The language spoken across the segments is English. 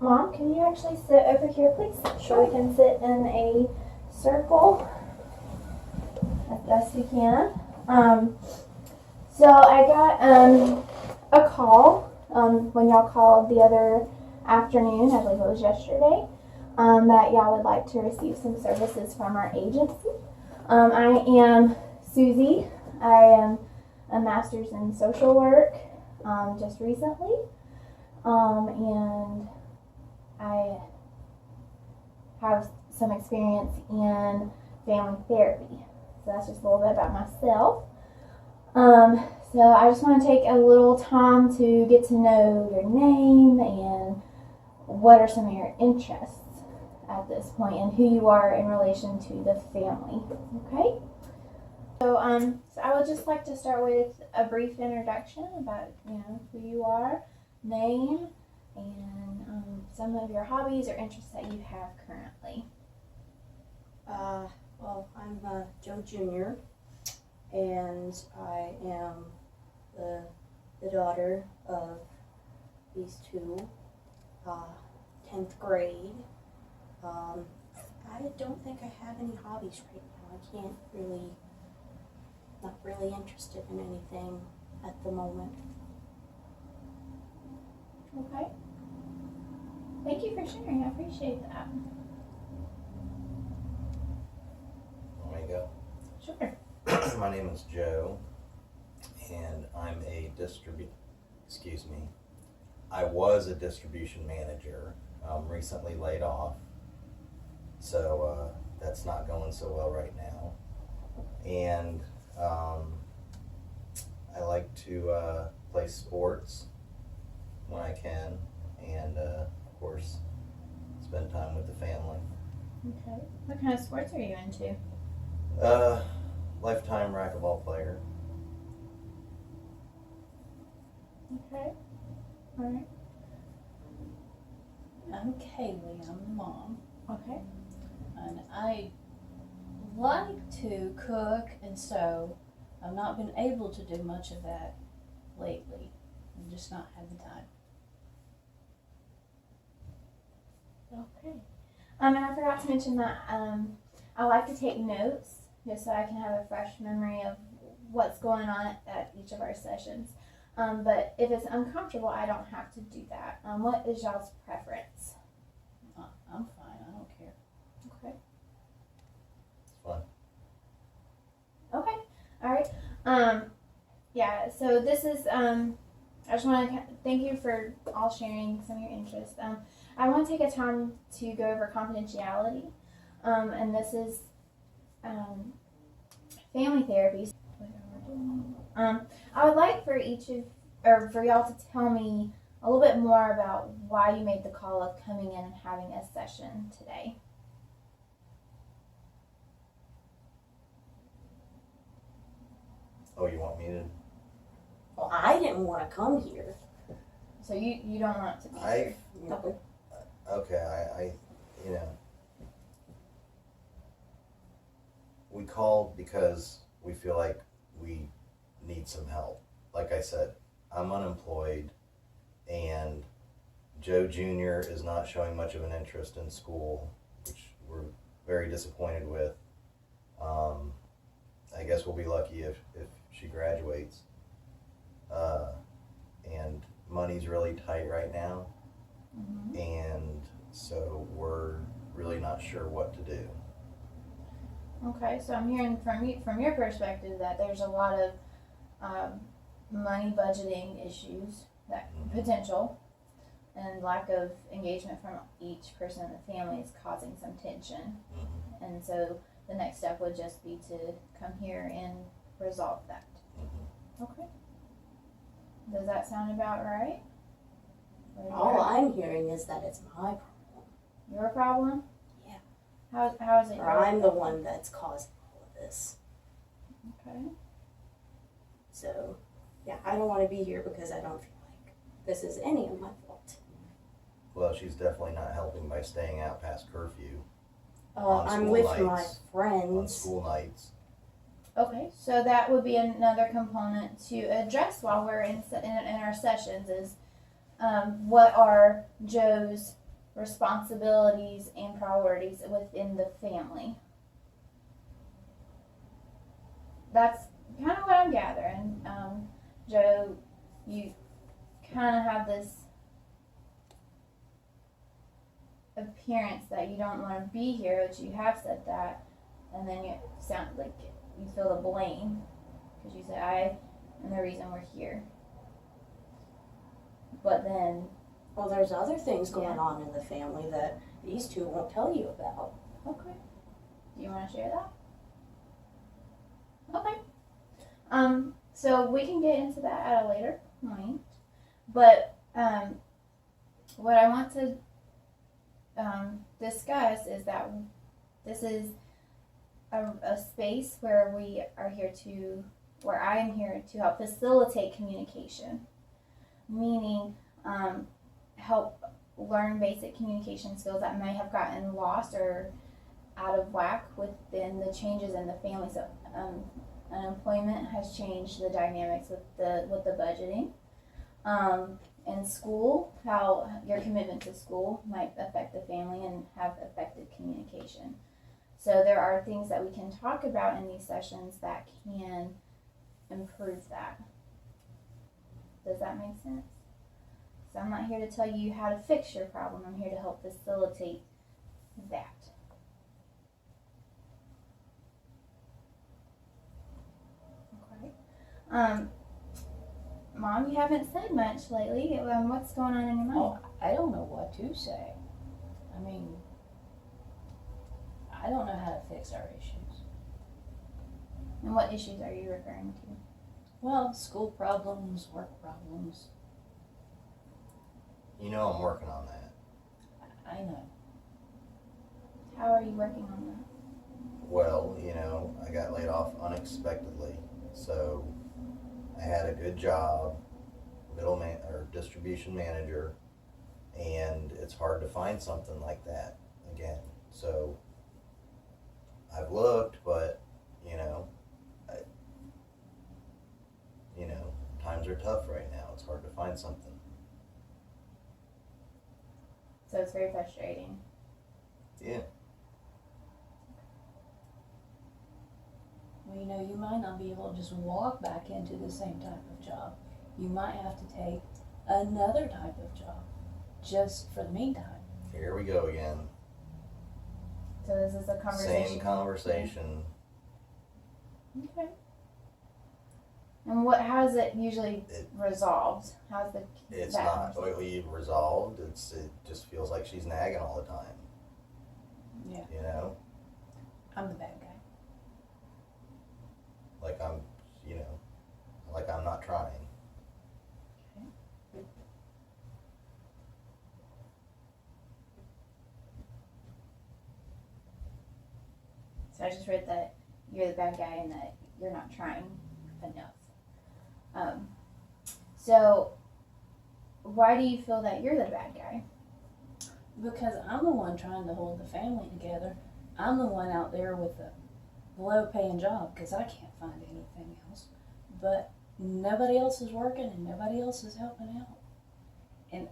Mom, can you actually sit over here, please? So we can sit in a circle as best we can. So I got a call when y'all called the other afternoon, I believe it was yesterday, that y'all would like to receive some services from our agency. I am Susie. I am a master's in social work just recently, and I have some experience in family therapy. So that's just a little bit about myself. So I just want to take a little time to get to know your name and what are some of your interests at this point and who you are in relation to the family. Okay? So I would just like to start with a brief introduction about, who you are, name, and some of your hobbies or interests that you have currently. Well, I'm Joe Jr., and I am the daughter of these two, 10th grade. I don't think I have any hobbies right now. Not really interested in anything at the moment. Okay. Thank you for sharing. I appreciate that. Want me to go? Sure. My name is Joe, and I was a distribution manager, recently laid off, so that's not going so well right now. And I like to play sports when I can, and of course, spend time with the family. Okay. What kind of sports are you into? Lifetime racquetball player. Okay. All right. I'm Kaylee, I'm the mom, Okay. and I like to cook and sew. I've not been able to do much of that lately. I've just not had the time. Okay. And I forgot to mention that I like to take notes just so I can have a fresh memory of what's going on at each of our sessions. But if it's uncomfortable, I don't have to do that. What is y'all's preference? I'm fine, I don't care. Okay. It's fun. Okay. All right. Yeah. So this is. I just want to thank you for all sharing some of your interests. I want to take a time to go over confidentiality, and this is family therapy. I would like for for y'all to tell me a little bit more about why you made the call of coming in and having a session today. Oh, you want me to? Well, I didn't want to come here. So you don't want to be here. No. Okay, we called because we feel like we need some help. Like I said, I'm unemployed, and Joe Jr. is not showing much of an interest in school, which we're very disappointed with. I guess we'll be lucky if she graduates. And money's really tight right now, Mm-hmm. and so we're really not sure what to do. Okay, so I'm hearing from your perspective that there's a lot of money budgeting issues that potential and lack of engagement from each person in the family is causing some tension. Mm-hmm. And so the next step would just be to come here and resolve that. Mm-hmm. Okay. Does that sound about right? All I'm hearing is that it's my problem. Your problem? Yeah. How is it Or your I'm the problem? one that's causing all of this. Okay. So, yeah, I don't want to be here because I don't feel like this is any of my fault. Well, she's definitely not helping by staying out past curfew I'm school with nights. my on friends. school nights. Okay, so that would be another component to address while we're in our sessions is what are Joe's responsibilities and priorities within the family. That's kind of what I'm gathering. Joe, you kind of have this appearance that you don't want to be here, but you have said that, and then you sound like you feel the blame because you say I am the reason we're here. But then, Well, there's other things going Yeah. on in the family that these two won't tell you about. okay, do you want to share that? Okay. So we can get into that at a later point, but what I want to discuss is that this is a space where where I am here to help facilitate communication, meaning help learn basic communication skills that may have gotten lost or out of whack within the changes in the family. So unemployment has changed the dynamics with the budgeting. In school, how your commitment to school might affect the family and have affected communication. So there are things that we can talk about in these sessions that can improve that. Does that make sense? So I'm not here to tell you how to fix your problem. I'm here to help facilitate that. Okay. Mom, you haven't said much lately. What's going on in your mind? Oh, I don't know what to say. I mean, I don't know how to fix our issues. And what issues are you referring to? Well, school problems, work problems. You know I'm working on that. I know. How are you working on that? Well, I got laid off unexpectedly, so I had a good job, middleman or distribution manager, and it's hard to find something like that again. So I've looked, but times are tough right now. It's hard to find something. So it's very frustrating. Yeah. Well, you might not be able to just walk back into the same type of job. You might have to take another type of job just for the meantime. Here we go again. So this is a conversation. Same conversation. Okay. And how is it usually resolved? How's the It's that not conversation? really resolved. It just feels like she's nagging all the time. Yeah. I'm the bad guy. Like like I'm not trying. So I just read that you're the bad guy and that you're not trying enough. So why do you feel that you're the bad guy? Because I'm the one trying to hold the family together. I'm the one out there with the low paying job because I can't find anything else. But nobody else is working and nobody else is helping out. And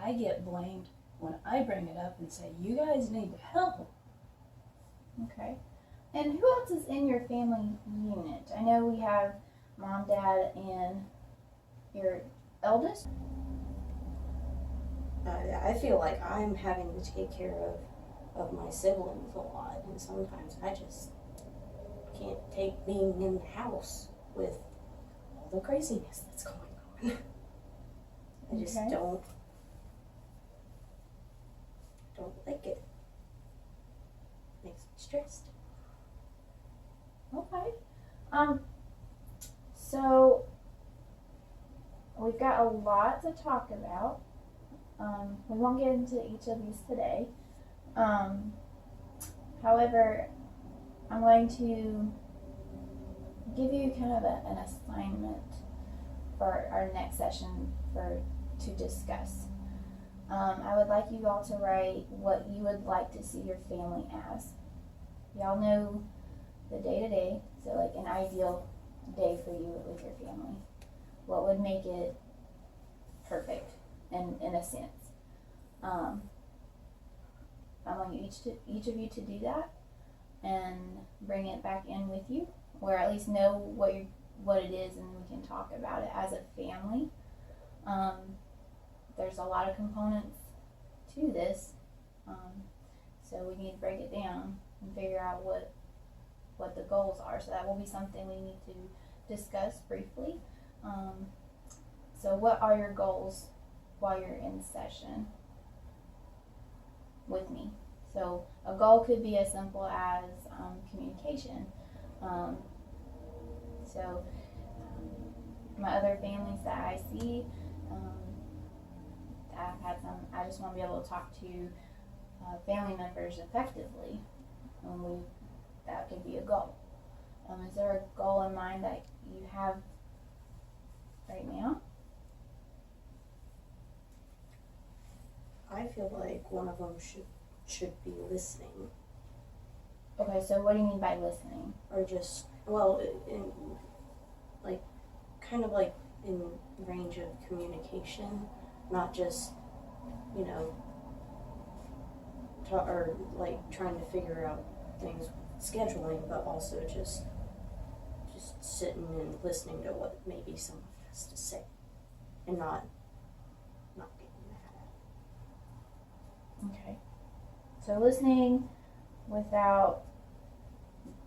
I get blamed when I bring it up and say, you guys need to help. Okay. And who else is in your family unit? I know we have mom, dad, and your eldest. I feel like I'm having to take care of my siblings a lot, and sometimes I just can't take being in the house with all the craziness that's going on. I just Okay. don't like it. Makes me stressed. Okay. So we've got a lot to talk about. We won't get into each of these today. However, I'm going to give you kind of an assignment for our next session to discuss. I would like you all to write what you would like to see your family as. Y'all know the day-to-day, so like an ideal day for you with your family. What would make it perfect in a sense? want you each of you to do that and bring it back in with you, or at least know what it is, and we can talk about it as a family. There's a lot of components to this, so we need to break it down and figure out what the goals are. So that will be something we need to discuss briefly. So what are your goals while you're in session with me? So a goal could be as simple as communication. So my other families that I see, I just want to be able to talk to family members effectively. That could be a goal. Is there a goal in mind that you have right now? I feel like one of them should be listening, Okay, so what do you mean by listening? or just, well, in like, kind of like in range of communication, not just, you know, or like trying to figure out things scheduling, but also just sitting and listening to what maybe someone has to say, and not getting mad. Okay. So listening without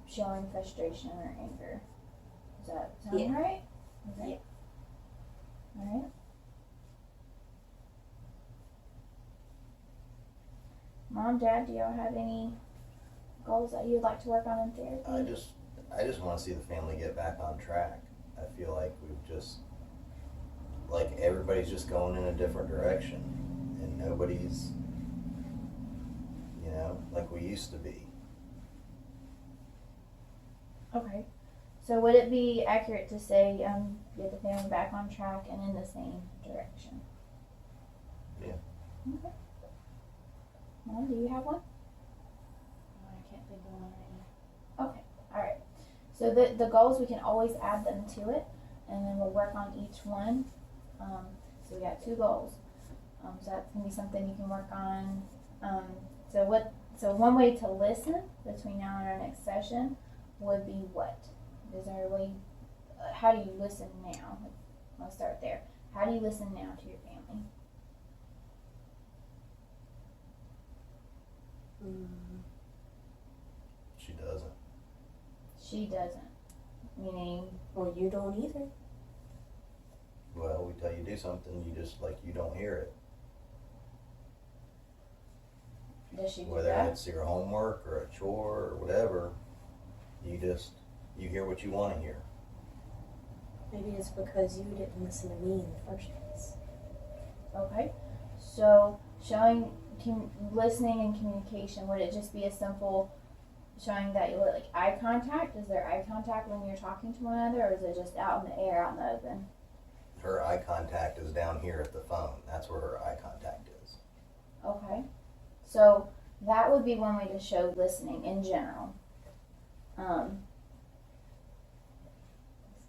showing frustration or anger. Does that sound Yeah. right? Okay. Yeah. All right. Mom, Dad, do y'all have any goals that you'd like to work on in therapy? I just want to see the family get back on track. I feel like we've just, like, everybody's just going in a different direction, and nobody's, you know, like we used to be. Okay. So would it be accurate to say get the family back on track and in the same direction? Yeah. Okay. Mom, do you have one? I can't think of one right now. Okay. All right. So the goals, we can always add them to it, and then we'll work on each one. So we got 2 goals. So that's gonna be something you can work on. So one way to listen between now and our next session would be what? Is there a way? How do you listen now? Let's start there. How do you listen now to your family? She doesn't. She doesn't. Meaning, Well, you don't either. Well, we tell you to do something, you just, like, you don't hear it. does she do Whether that? it's your homework or a chore or whatever, you hear what you want to hear. Maybe it's because you didn't listen to me in the first place. Okay. So showing listening and communication, would it just be a simple showing that you like eye contact? Is there eye contact when you're talking to one another, or is it just out in the air, out in the open? Her eye contact is down here at the phone. That's where her eye contact is. Okay. So that would be one way to show listening in general.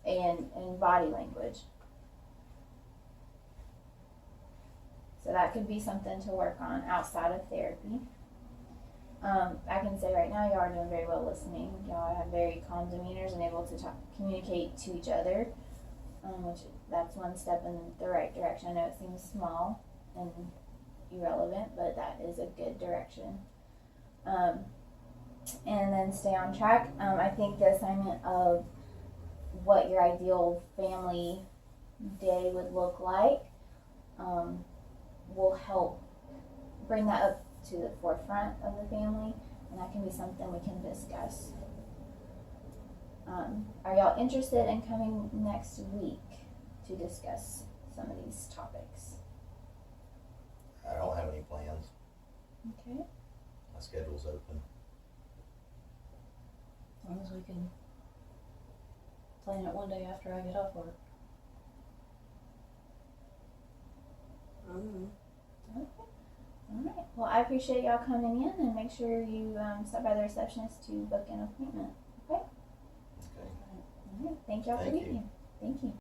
And body language. So that could be something to work on outside of therapy. I can say right now y'all are doing very well listening. Y'all have very calm demeanors and able to communicate to each other, which that's one step in the right direction. I know it seems small and irrelevant, but that is a good direction. And then stay on track. I think the assignment of what your ideal family day would look like will help bring that up to the forefront of the family, and that can be something we can discuss. Are y'all interested in coming next week to discuss some of these topics? I don't have any plans. Okay. My schedule's open. As long as we can plan it one day after I get off work. Mm-hmm. Okay. All right. Well, I appreciate y'all coming in, and make sure you stop by the receptionist to book an appointment. Okay. Okay. All right. Thank y'all for Thank being you. here. Thank you.